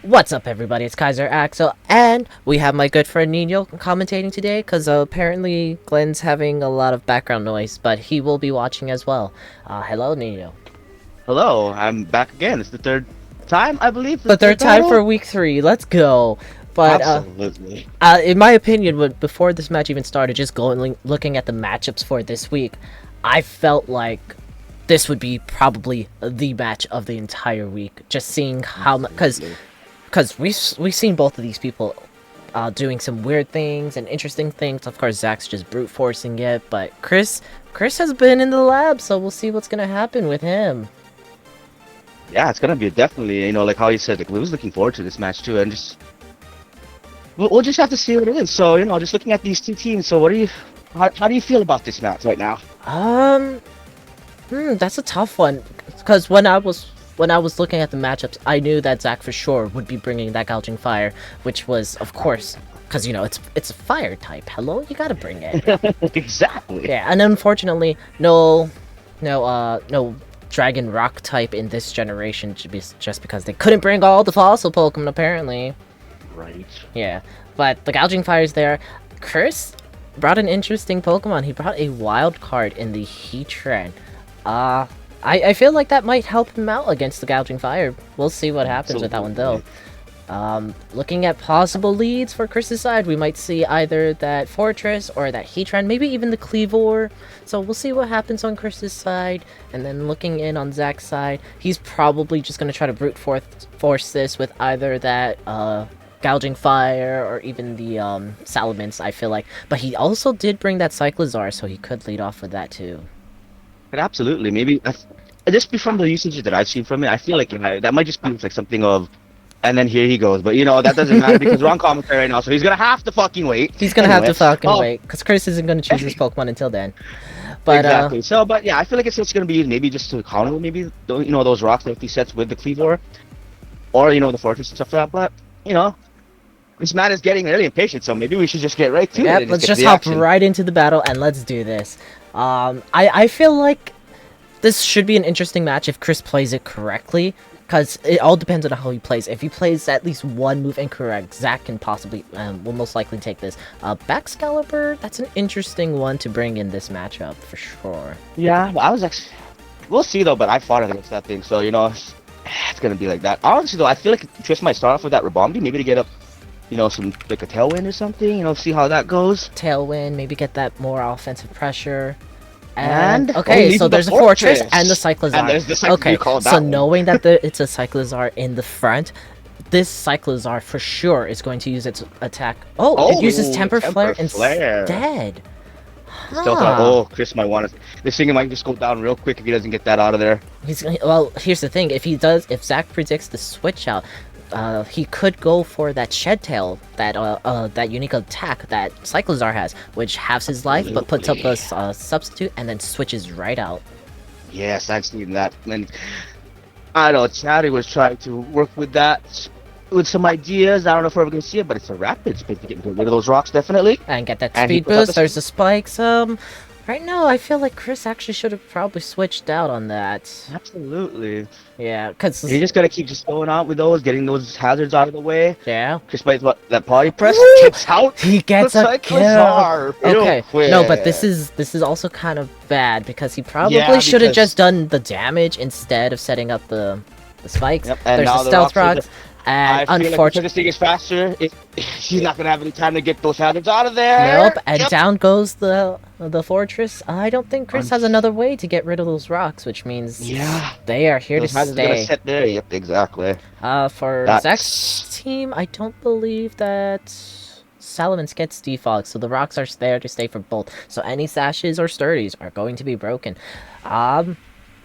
What's up, everybody? It's Kaiser Axel, and we have my good friend Nino commentating today because apparently Glenn's having a lot of background noise, but he will be watching as well. Hello, Nino. Hello, I'm back again. It's the third time, I believe, the The third third time for battle. week 3. Let's go. But Absolutely. in my opinion, before this match even started, just going looking at the matchups for this week, I felt like this would be probably the match of the entire week. Just seeing how much, Absolutely. because we've seen both of these people doing some weird things and interesting things. Of course, Zach's just brute forcing it, but Chris has been in the lab, so we'll see what's gonna happen with him. Yeah, it's gonna be definitely, like how you said, like we was looking forward to this match too, and just we'll just have to see what it is. So, just looking at these two teams. So, how do you feel about this match right now? Um, that's a tough one, because when I was looking at the matchups, I knew that Zach for sure would be bringing that gouging fire, which was, of course, because it's a fire type. Hello, you gotta bring it. Exactly. Yeah, and unfortunately, no dragon rock type in this generation, just because they couldn't bring all the fossil Pokemon apparently. Right. Yeah, but the gouging fire's there. Chris brought an interesting Pokemon. He brought a wild card in the Heatran. I feel like that might help him out against the gouging fire. We'll see what happens with that one though. Looking at possible leads for Chris's side, we might see either that Fortress or that Heatran, maybe even the Cleavor. So we'll see what happens on Chris's side. And then looking in on Zach's side, he's probably just going to try to brute force this with either that Gouging Fire or even the Salamence, I feel like. But he also did bring that Cyclizar, so he could lead off with that too. But absolutely, maybe just from the usage that I've seen from it, I feel like that might just be like something of. And then here he goes. But that doesn't matter because we're on commentary right now, so he's gonna have to fucking wait. He's gonna have to fucking Oh, wait, because Chris isn't gonna choose his Pokemon until then. But exactly. So, but yeah, I feel like it's just gonna be maybe just to counter maybe those rock safety sets with the Cleavor, or the Fortress and stuff like that. But this man is getting really impatient, so maybe we should just get right to yep, it. let's just hop right into the battle and let's do this. I feel like this should be an interesting match if Chris plays it correctly, because it all depends on how he plays. If he plays at least one move incorrect, Zach can possibly, will most likely take this. Baxcalibur, that's an interesting one to bring in this matchup, for sure. Yeah, I was actually. We'll see though, but I fought against that thing, so it's gonna be like that. Honestly though, I feel like Trish might start off with that Rabombi, maybe to get up, some like a Tailwind or something. See how that goes. Tailwind, maybe get that more offensive pressure. And okay, so there's a Fortress and the Cyclizar. And there's the Cyclizar. Okay, so one. knowing that it's a Cyclizar in the front, this Cyclizar for sure is going to use its attack. Oh, it uses Temper Flare instead. Chris might want to. This thing might just go down real quick if he doesn't get that out of there. Well, here's the thing: if Zach predicts the switch out, he could go for that Shed Tail, that unique attack that Cyclizar has, which halves his life but puts up a substitute and then switches right out. Yes, I've seen that. And I know Chatty was trying to work with that, with some ideas. I don't know if we're ever gonna see it, but it's a rapid space to get rid of those rocks, definitely. And get that speed boost. There's the spikes. Right now, I feel like Chris actually should have probably switched out on that. Absolutely. Yeah, because you just gotta keep just going out with those, getting those hazards out of the way. Yeah. Chris plays that party press. Gets out. He gets a kill. Okay. No, but this is also kind of bad because he probably should have just done the damage instead of setting up the spikes. Yep, and there's now the stealth rocks. And unfortunately, this thing is faster. He's not gonna have any time to get those hazards out of there. Nope. And down goes the Fortress. I don't think Chris has another way to get rid of those rocks, which means they are here to stay. Gonna sit there. Yep, exactly. For Zach's team, I don't believe that Salamence gets defogged, so the rocks are there to stay for both. So any sashes or sturdies are going to be broken. Kind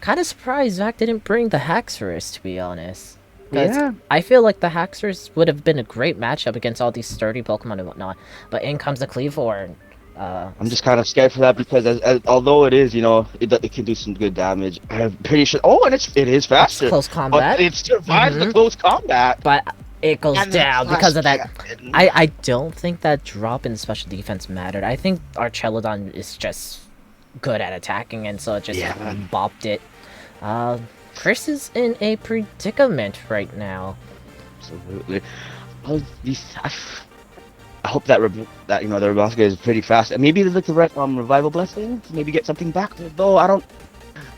of surprised Zach didn't bring the Haxorus, to be honest. Yeah. I feel like the Haxorus would have been a great matchup against all these sturdy Pokemon and whatnot. But in comes the Cleavor. I'm just kind of scared for that because although it is, it can do some good damage. I'm pretty sure. Oh, and it is faster. It's close combat. But it survives the close combat. But it goes down because of that. I don't think that drop in special defense mattered. I think Archelodon is just good at attacking, and so it just bopped it. Chris is in a predicament right now. Absolutely. Well, I hope that that the Rebelska is pretty fast, and maybe like the revival blessing, maybe get something back. Though I don't.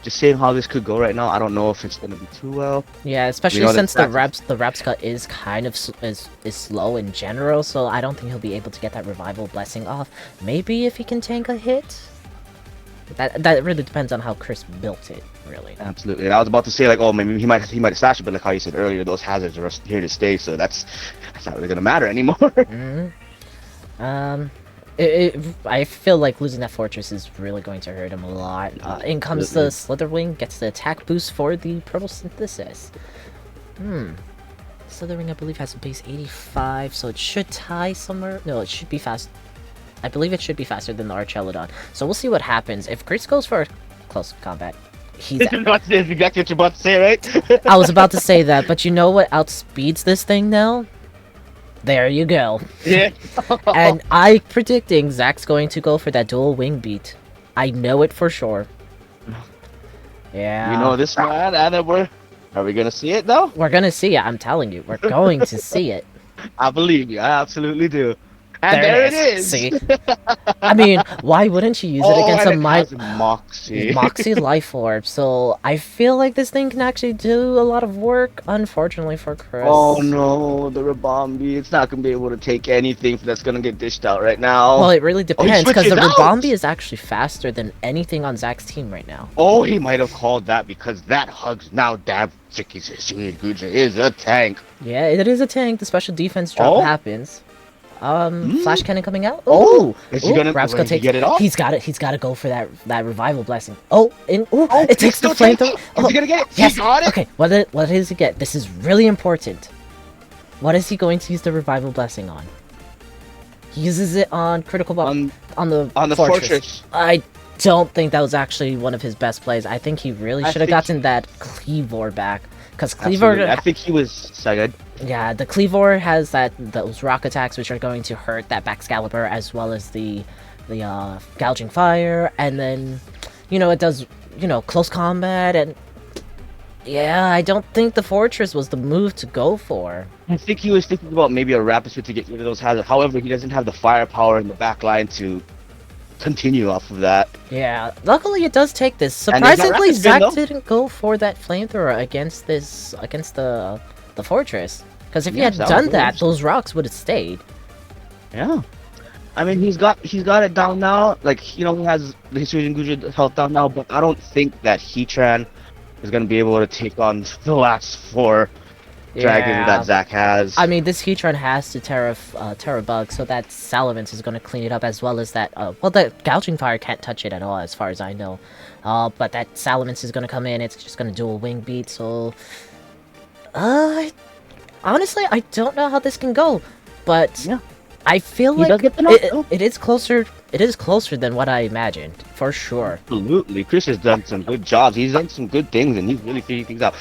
Just saying how this could go right now, I don't know if it's gonna be too well. Yeah, especially since the Repska is kind of is slow in general, so I don't think he'll be able to get that revival blessing off. Maybe if he can tank a hit. That really depends on how Chris built it, really. Absolutely. And I was about to say like, oh, maybe he might stash it, but like how you said earlier, those hazards are here to stay, so that's not really gonna matter anymore. I feel like losing that fortress is really going to hurt him a lot. In comes the Slitherwing, gets the attack boost for the Protosynthesis. Slitherwing, I believe, has a base 85, so it should tie somewhere. No, it should be fast. I believe it should be faster than the Archelodon. So we'll see what happens. If Chris goes for close combat, he's... That's exactly what you're about to say, right? I was about to say that, but you know what outspeeds this thing now? There you go. Yeah. And I'm predicting Zach's going to go for that dual wing beat. I know it for sure. Yeah. You know this, man, and then are we gonna see it though? We're gonna see it, I'm telling you. We're going to see it. I believe you, I absolutely do. And there it is! See? I mean, why wouldn't you use it against a Moxie Life Orb? So I feel like this thing can actually do a lot of work, unfortunately for Chris. Oh no, the Rabombi. It's not going to be able to take anything that's going to get dished out right now. Well, it really depends, because the Rabombi is actually faster than anything on Zach's team right now. Oh, he might have called that because that hugs now Dab Guja is a tank. Yeah, it is a tank. The special defense drop happens. Flash cannon coming out. Is he gonna get it off? He's got it. He's got to go for that revival blessing. It takes the flamethrower. Is he gonna get it? Yes. He got it. Okay. What does he get? This is really important. What is he going to use the revival blessing on? He uses it on critical bomb on the fortress. I don't think that was actually one of his best plays. I think he really should have gotten that Cleavor back. Because Cleavor... I think he was... Sorry, good. Yeah, the Cleavor has those rock attacks which are going to hurt that Baxcalibur, as well as the Gouging Fire, and then, it does, close combat, and... Yeah, I don't think the Fortress was the move to go for. I think he was thinking about maybe a Rapid Suit to get rid of those hazards. However, he doesn't have the firepower in the back line to continue off of that. Yeah, luckily it does take this. Surprisingly, Zach didn't go for that flamethrower against the fortress. Because if he had done that, those rocks would have stayed. Yeah. I mean, he's got it down now. Like, he has the Hisuian Guja health down now, but I don't think that Heatran is going to be able to take on the last 4 dragons that Zach has. I mean, this Heatran has to Terra Bug, so that Salamence is going to clean it up, as well as that, well, the Gouging Fire can't touch it at all, as far as I know. But that Salamence is going to come in, it's just going to do a wing beat, so... honestly, I don't know how this can go, but yeah. I feel like it is closer than what I imagined, for sure. Absolutely, Chris has done some good jobs, he's done some good things, and he's really figuring things out.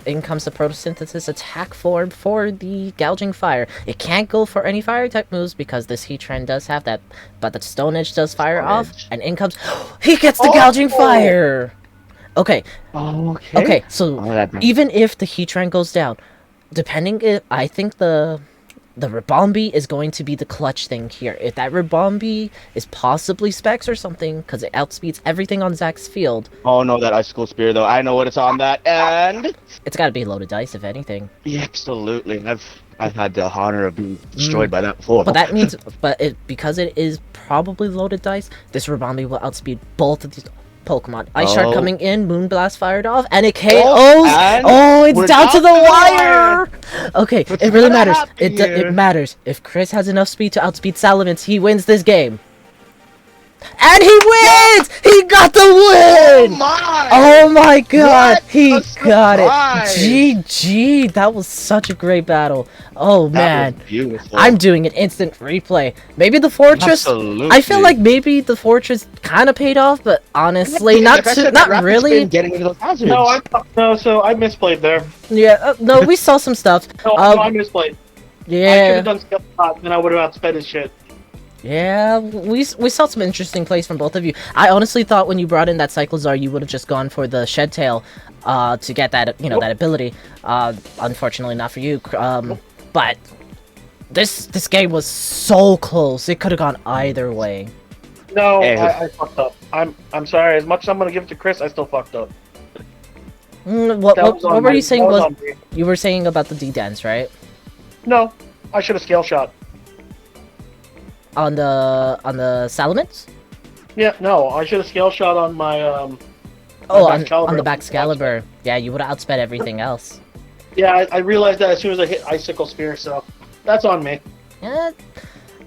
In comes the Photosynthesis attack form for the Gouging Fire. It can't go for any fire type moves because this Heatran does have that, but the Stone Edge does fire off, and in comes... he gets the Gouging Fire! Okay. Okay, so even if the Heatran goes down, depending if... I think the Rabombi is going to be the clutch thing here. If that Rabombi is possibly Specs or something, because it outspeeds everything on Zach's field. Oh no, that Icicle Spear though. I know what it's on that, and... it's gotta be loaded dice, if anything. Yeah, absolutely. I've had the honor of being destroyed by that before. But that means... because it is probably loaded dice, this Rabombi will outspeed both of these... Pokemon. Ice Shard coming in, Moonblast fired off, and it KOs! It's down to the wire! Okay, it really matters. It matters. If Chris has enough speed to outspeed Salamence, he wins this game. And he wins! He got the win! Oh my god! He got it! GG! That was such a great battle. Oh man. I'm doing an instant replay. Maybe the Fortress... I feel like maybe the Fortress kind of paid off, but honestly, not really. No, so I misplayed there. Yeah, no, we saw some stuff. No, I misplayed. Yeah. I should have done Skeleton, then I would have outsped his shit. Yeah, we saw some interesting plays from both of you. I honestly thought when you brought in that Cyclozar, you would have just gone for the Shed Tail, to get that, you know, that ability. Unfortunately, not for you. But this game was so close. It could have gone either way. No, I fucked up. I'm sorry. As much as I'm gonna give it to Chris, I still fucked up. What were you saying? You were saying about the D-Dance, right? No, I should have scale shot. On the Salamence? Yeah, no, I should have scale shot on my on the Baxcalibur. Yeah, you would have outsped everything else. Yeah, I realized that as soon as I hit Icicle Spear, so that's on me. Yeah,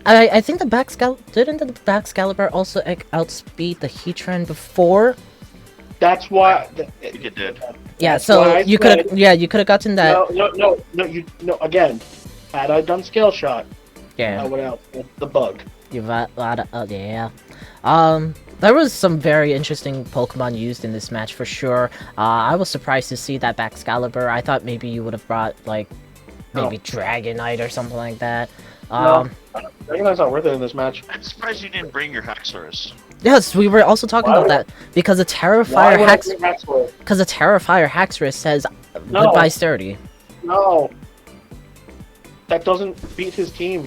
I think the didn't the Baxcalibur also outspeed the Heatran before? That's why. It did. Yeah, so you could have gotten that. No. Again, had I done scale shot, yeah, I would have the bug. Yeah. There was some very interesting Pokemon used in this match for sure. I was surprised to see that Baxcalibur. I thought maybe you would have brought like maybe Dragonite or something like that. No, Dragonite's not worth it in this match. I'm surprised you didn't bring your Haxorus. Yes, we were also talking about that because the Terrafire Haxorus says goodbye sturdy. No, that doesn't beat his team.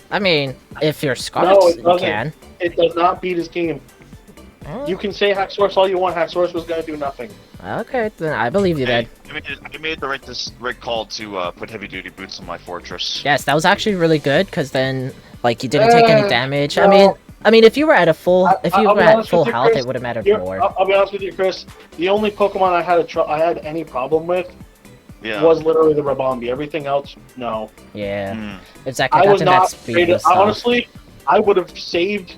I mean, if you're Scarlet, you can. It does not beat his team. You can say Haxorus all you want. Haxorus was gonna do nothing. Okay, then I believe you then. I made the right call to put heavy duty boots on my fortress. Yes, that was actually really good because then like you didn't take any damage. No. I mean, if you were at full health, it would have mattered more. I'll be honest with you, Chris. The only Pokemon I had any problem with was literally the Rabombi. Everything else, no. Yeah, exactly. I was not rated. Honestly, I would have saved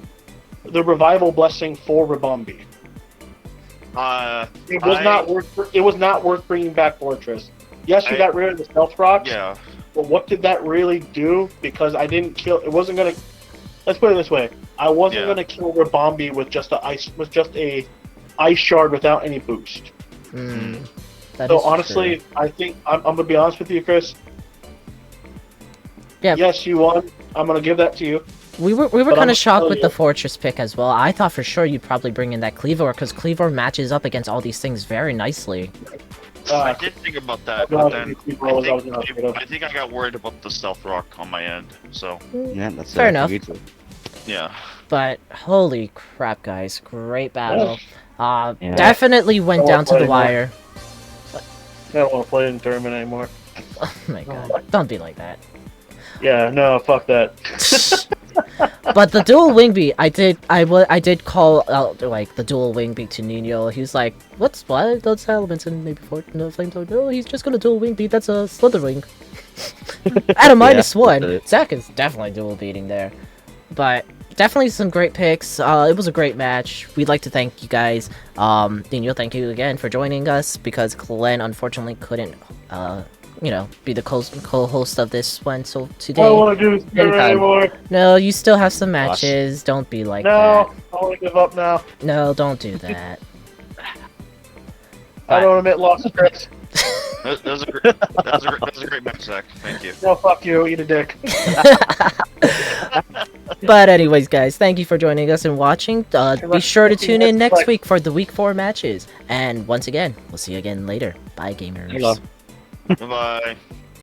the Revival Blessing for Rabombi. It was not worth bringing back Fortress. Yes, you got rid of the Stealth Rocks. Yeah. But what did that really do? Because I didn't kill. It wasn't gonna. Let's put it this way. I wasn't gonna kill Rabombi with just a ice shard without any boost. So honestly, true. I think I'm gonna be honest with you, Chris. Yeah. Yes, you won. I'm gonna give that to you. We were kind of shocked with the Fortress pick as well. I thought for sure you'd probably bring in that Cleavor because Cleavor matches up against all these things very nicely. I did think about that, but then I think I got worried about the Stealth Rock on my end. So yeah, that's fair enough. Yeah. But holy crap, guys! Great battle. Definitely went down to the wire. I don't want to play in the tournament anymore. Oh my god! Don't be like that. Yeah, no, fuck that. But the dual wing beat, I did call out like the dual wing beat to Nino. He was like, why those elements and maybe Flamethrower? No, he's just gonna dual wing beat. That's a Slitherwing. At a -1, Zach is definitely dual beating there. But definitely some great picks. It was a great match. We'd like to thank you guys. Nino, thank you again for joining us because Glenn unfortunately couldn't be the co-host of this one. So today, I don't want to do this anymore. No, you still have some matches. Don't be like that. No, I want to give up now. No, don't do that. I don't admit loss, Chris. That was a great match, Zach. Thank you. No, fuck you. Eat a dick. But anyways, guys, thank you for joining us and watching. Be sure to tune in next week for the Week 4 matches. And once again, we'll see you again later. Bye, gamers. Bye-bye.